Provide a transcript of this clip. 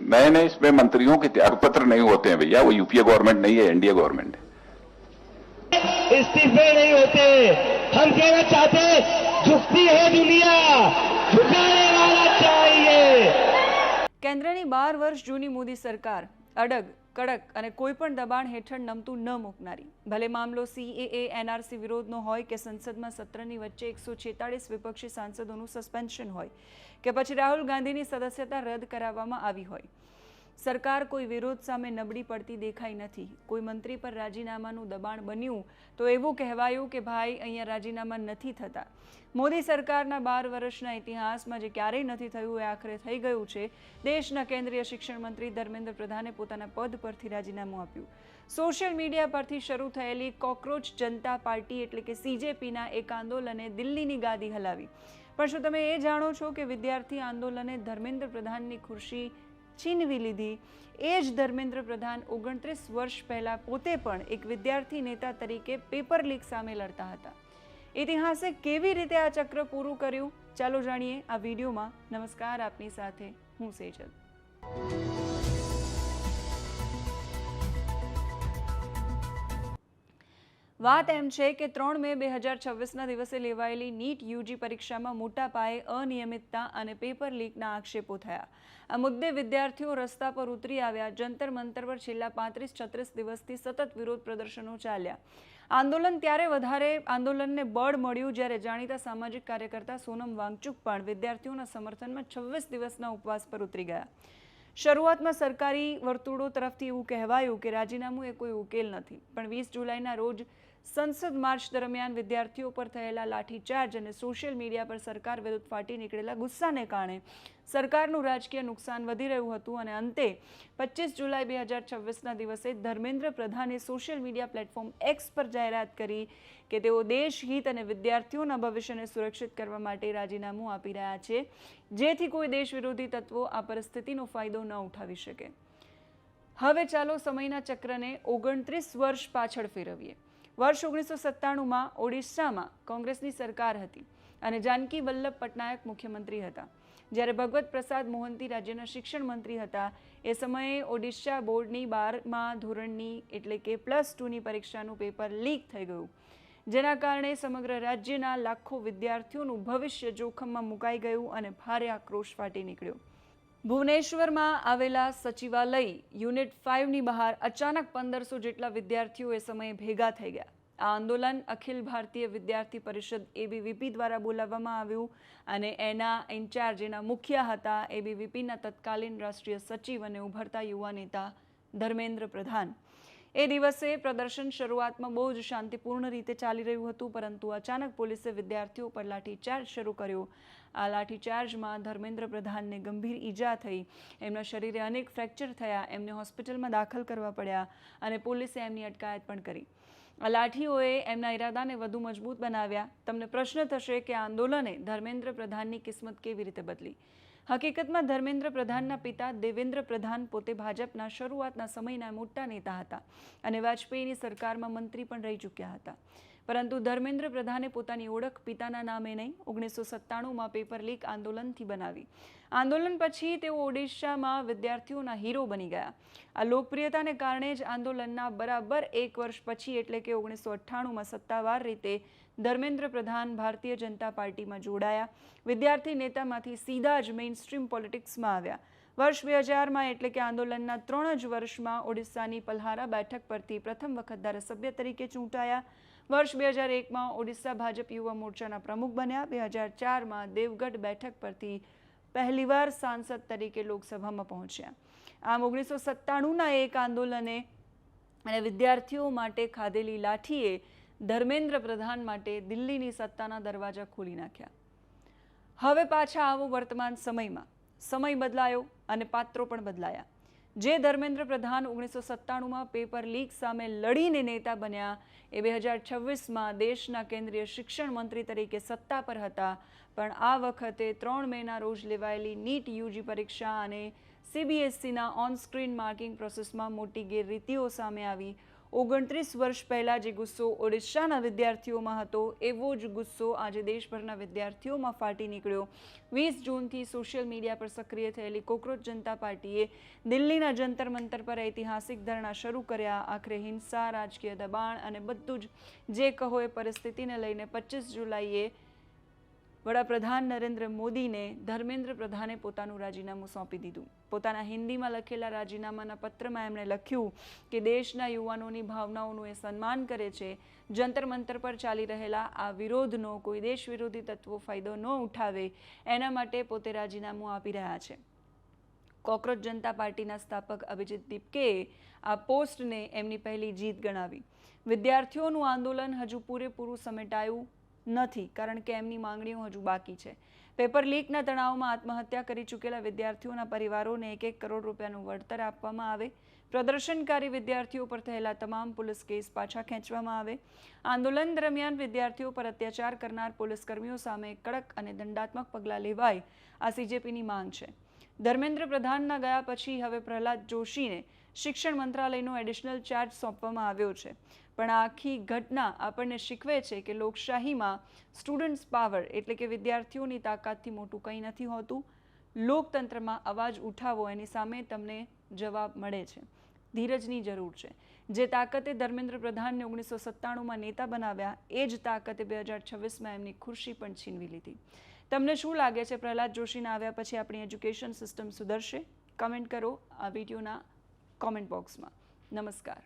नए नए इसमें मंत्रियों के त्यागपत्र नहीं होते हैं भैया, वो यूपीए गवर्नमेंट नहीं है, एनडीए गवर्नमेंट है। इस्तीफे नहीं होते। हम कहना चाहते झुकती है दुनिया, झुकाने वाला चाहिए। કેન્દ્રની 12 વર્ષ જૂની મોદી સરકાર અડગ કડક અને કોઈપણ દબાણ હેઠળ નમતું ન મૂકનારી, ભલે મામલો સીએએ એનઆરસી વિરોધનો હોય કે સંસદમાં સત્રની વચ્ચે 146 વિપક્ષી સાંસદોનું સસ્પેન્શન હોય કે પછી રાહુલ ગાંધીની સદસ્યતા રદ કરાવવામાં આવી હોય, સરકાર કોઈ વિરોધ સામે નબળી પડતી દેખાઈ નથી। કોઈ મંત્રી પર રાજીનામાનું દબાણ બન્યું તો એવું કહેવાયું કે ભાઈ અહીંયા રાજીનામા નથી થતા। મોદી સરકારના 12 વર્ષના ઇતિહાસમાં જે ક્યારેય નથી થયું એ આખરે થઈ ગયું છે। દેશના કેન્દ્રીય શિક્ષણ મંત્રી ધર્મેન્દ્ર પ્રધાને પોતાના પદ પરથી રાજીનામું આપ્યું। સોશિયલ મીડિયા પરથી શરૂ થયેલી કોકરોચ જનતા પાર્ટી એટલે કે સીજેપીના એક આંદોલને દિલ્હીની ગાદી હલાવી। પણ શું તમે એ જાણો છો કે વિદ્યાર્થી આંદોલને ધર્મેન્દ્ર પ્રધાનની ખુરશી છીનવી લીધી? એ જ ધર્મેન્દ્ર પ્રધાન 29 વર્ષ પહેલા પોતે પણ એક વિદ્યાર્થી નેતા તરીકે પેપર લીક સામે લડતા હતા। ઇતિહાસે કેવી રીતે આ ચક્ર પૂરું કર્યું, ચાલો જાણીએ આ વિડીયોમાં। નમસ્કાર, આપની સાથે હું સેજલ। વાત એમ છે કે 3 મે 2026ના દિવસે લેવાયેલી નીટ યુજી પરીક્ષામાં મોટા પાયે અનિયમિતતા અને પેપર લીકના આક્ષેપો થયા। આ મુદ્દે વિદ્યાર્થીઓ રસ્તા પર ઉતરી આવ્યા। જંતર મંતર પર છેલ્લા 35-36 દિવસથી સતત વિરોધ પ્રદર્શનો ચાલ્યા। આંદોલનને બળ મળ્યું જ્યારે જાણીતા સામાજિક કાર્યકર્તા સોનમ વાંગચુક પણ વિદ્યાર્થીઓના સમર્થનમાં 26 દિવસના ઉપવાસ પર ઉતરી ગયા। શરૂઆતમાં સરકારી વર્તુળો તરફથી એવું કહેવાયું કે રાજીનામું એ કોઈ ઉકેલ નથી, પણ 20 જુલાઈના રોજ સંસદ માર્ચ દરમિયાન વિદ્યાર્થીઓ પર થયેલા લાઠીચાર્જ અને સોશિયલ મીડિયા પર સરકાર વિરુદ્ધ ફાટી નીકળેલા ગુસ્સાને કારણે સરકારનું રાજકીય નુકસાન વધી રહ્યું હતું અને અંતે 25 જુલાઈ 2026ના દિવસે ધર્મેન્દ્ર પ્રધાને સોશિયલ મીડિયા પ્લેટફોર્મ એક્સ પર જાહેરાત કરી કે તેઓ દેશહિત અને વિદ્યાર્થીઓના ભવિષ્યને સુરક્ષિત કરવા માટે રાજીનામું આપી રહ્યા છે, જેથી કોઈ દેશ વિરોધી તત્વો આ પરિસ્થિતિનો ફાયદો ન ઉઠાવી શકે। હવે ચાલો સમયના ચક્રને 29 વર્ષ પાછળ ફેરવીએ। વર્ષ 1997માં ઓડિશામાં કોંગ્રેસની સરકાર હતી અને જાનકી વલ્લભ પટનાયક મુખ્યમંત્રી હતા, જ્યારે ભગવત પ્રસાદ મોહંતી રાજ્યના શિક્ષણ મંત્રી હતા। એ સમયે ઓડિશા બોર્ડની 12મા ધોરણની એટલે કે +2ની પરીક્ષાનું પેપર લીક થઈ ગયું, જેના કારણે સમગ્ર રાજ્યના લાખો વિદ્યાર્થીઓનું ભવિષ્ય જોખમમાં મુકાઈ ગયું અને ભારે આક્રોશ ફાટી નીકળ્યો। ભુવનેશ્વરમાં આવેલા સચિવાલય યુનિટ 5ની બહાર અચાનક 1500 જેટલા વિદ્યાર્થીઓ એ સમયે ભેગા થઈ ગયા। આ આંદોલન અખિલ ભારતીય વિદ્યાર્થી પરિષદ એબીવીપી દ્વારા બોલાવવામાં આવ્યું અને એના ઇન્ચાર્જ એના મુખ્ય હતા એબીવીપીના તત્કાલીન રાષ્ટ્રીય સચિવ અને ઉભરતા યુવા નેતા ધર્મેન્દ્ર પ્રધાન। એ દિવસે પ્રદર્શન શરૂઆતમાં બહુ જ શાંતિપૂર્ણ રીતે ચાલી રહ્યું હતું, પરંતુ અચાનક પોલીસે વિદ્યાર્થીઓ પર લાઠીચાર્જ શરૂ કર્યો। આ લાઠીચાર્જમાં ધર્મેન્દ્ર પ્રધાનને ગંભીર ઈજા થઈ, એમના શરીરે અનેક ફ્રેક્ચર થયા, એમને હોસ્પિટલમાં દાખલ કરવા પડ્યા અને પોલીસે એમની અટકાયત પણ કરી। આ લાઠીઓએ એમના ઈરાદાને વધુ મજબૂત બનાવ્યા। તમને પ્રશ્ન થશે કે આ આંદોલને ધર્મેન્દ્ર પ્રધાનની કિસ્મત કેવી રીતે બદલી? હકીકતમાં ધર્મેન્દ્ર પ્રધાનના પિતા દેવેન્દ્ર પ્રધાન પોતે ભાજપના શરૂઆતના સમયના મોટા નેતા હતા અને વાજપેયીની સરકારમાં મંત્રી પણ રહી ચૂક્યા હતા, પરંતુ ધર્મેન્દ્ર પ્રધાને પોતાની ઓળખ પિતાના નામે નહીં 1997માં પેપર લીક આંદોલનથી બનાવી। આંદોલન પછી તેઓ ઓડિશામાં વિદ્યાર્થીઓના હીરો બની ગયા। આ લોકપ્રિયતાને કારણે જ આંદોલનના બરાબર 1 વર્ષ પછી એટલે કે 1998માં સત્તાવાર રીતે ધર્મેન્દ્ર પ્રધાન ભારતીય જનતા પાર્ટીમાં જોડાયા। વિદ્યાર્થી નેતામાંથી સીધા જ મેઇન સ્ટ્રીમ પોલિટિક્સમાં આવ્યા। વર્ષ 2000માં એટલે કે આંદોલનના 3 જ વર્ષમાં ઓડિશાની પલ્હારા બેઠક પરથી પ્રથમ વખત ધારાસભ્ય તરીકે ચૂંટાયા। વર્ષ 2001માં ઓડિશા ભાજપ યુવા મોરચાના પ્રમુખ બન્યા। 2004માં દેવગઢ બેઠક પરથી પહેલીવાર સાંસદ તરીકે લોકસભામાં પહોંચ્યા। આમ 1997ના એક આંદોલને અને વિદ્યાર્થીઓ માટે ખાધેલી લાઠીએ ધર્મેન્દ્ર પ્રધાન માટે દિલ્હીની સત્તાના દરવાજા ખોલી નાખ્યા। હવે પાછા આવો વર્તમાન સમયમાં। સમય બદલાયો અને પાત્રો પણ બદલાયા। જે ધર્મેન્દ્ર પ્રધાન 1997માં પેપર લીક સામે લડીને નેતા બન્યા એ 2026માં દેશના કેન્દ્રીય શિક્ષણ મંત્રી તરીકે સત્તા પર હતા, પણ આ વખતે 3 મેના રોજ લેવાયેલી નીટ યુજી પરીક્ષા અને સીબીએસઈના ઓન સ્ક્રીન માર્કિંગ પ્રોસેસમાં મોટી ગેરરીતિઓ સામે આવી। 29 વર્ષ પહેલાં જે ગુસ્સો ઓડિશાના વિદ્યાર્થીઓમાં હતો એવો જ ગુસ્સો આજે દેશભરના વિદ્યાર્થીઓમાં ફાટી નીકળ્યો. 20 જૂનથી સોશિયલ મીડિયા પર સક્રિય થયેલી કોકરોચ જનતા પાર્ટીએ દિલ્હીના જંતર મંતર પર ઐતિહાસિક ધરણા શરૂ કર્યા. આખરે હિંસા, રાજકીય દબાણ અને બધું જ જે કહો એ પરિસ્થિતિને લઈને 25 જુલાઈએ વડાપ્રધાન નરેન્દ્ર મોદીને ધર્મેન્દ્ર પ્રધાને પોતાનું રાજીનામું સોંપી દીધું. પોતાના હિન્દીમાં લખેલા રાજીનામાના પત્રમાં એમણે લખ્યું કે દેશના યુવાનોની ભાવનાઓનું એ સન્માન કરે છે. જંતર મંતર પર ચાલી રહેલા આ વિરોધનો કોઈ દેશ વિરોધી તત્વો ફાયદો ન ઉઠાવે એના માટે પોતે રાજીનામું આપી રહ્યા છે. કોકરોચ જનતા પાર્ટીના સ્થાપક અભિજીત દીપકેએ આ પોસ્ટને એમની પહેલી જીત ગણાવી. વિદ્યાર્થીઓનું આંદોલન હજુ પૂરેપૂરું સમેટાયું નથી કારણ કે એમની માંગણીઓ હજુ બાકી છે. પેપર લીકના તણાવમાં આત્મહત્યા કરી ચૂકેલા વિદ્યાર્થીઓના પરિવારોને 1-1 કરોડ રૂપિયાનું વળતર આપવામાં આવે. પ્રદર્શનકારી વિદ્યાર્થીઓ પર થયેલા તમામ પોલીસ કેસ પાછા ખેંચવામાં આવે. આંદોલન દરમિયાન વિદ્યાર્થીઓ પર અત્યાચાર કરનાર પોલીસકર્મીઓ સામે કડક અને દંડાત્મક પગલાં લેવાય આ સીજેપીની માંગ છે. ધર્મેન્દ્ર પ્રધાનના ગયા પછી હવે પ્રહલાદ જોશીને શિક્ષણ મંત્રાલયનો એડિશનલ ચાર્જ સોંપવામાં આવ્યો છે. પણ આ આખી ઘટના આપણને શીખવે છે કે લોકશાહીમાં સ્ટુડન્ટ્સ પાવર એટલે કે વિદ્યાર્થીઓની તાકાતથી મોટું કંઈ નથી હોતું. લોકતંત્રમાં અવાજ ઉઠાવો, એની સામે તમને જવાબ મળે છે. ધીરજની જરૂર છે. જે તાકાતે ધર્મેન્દ્ર પ્રધાનને 1997માં નેતા બનાવ્યા એ જ તાકાતે 2026માં એમની ખુરશી પણ છીનવી લીધી. તમને શું લાગે છે પ્રહલાદ જોશીના આવ્યા પછી આપણી એજ્યુકેશન સિસ્ટમ સુધરશે? કમેન્ટ કરો આ વિડીયોના કોમેન્ટ બોક્સમાં. નમસ્કાર.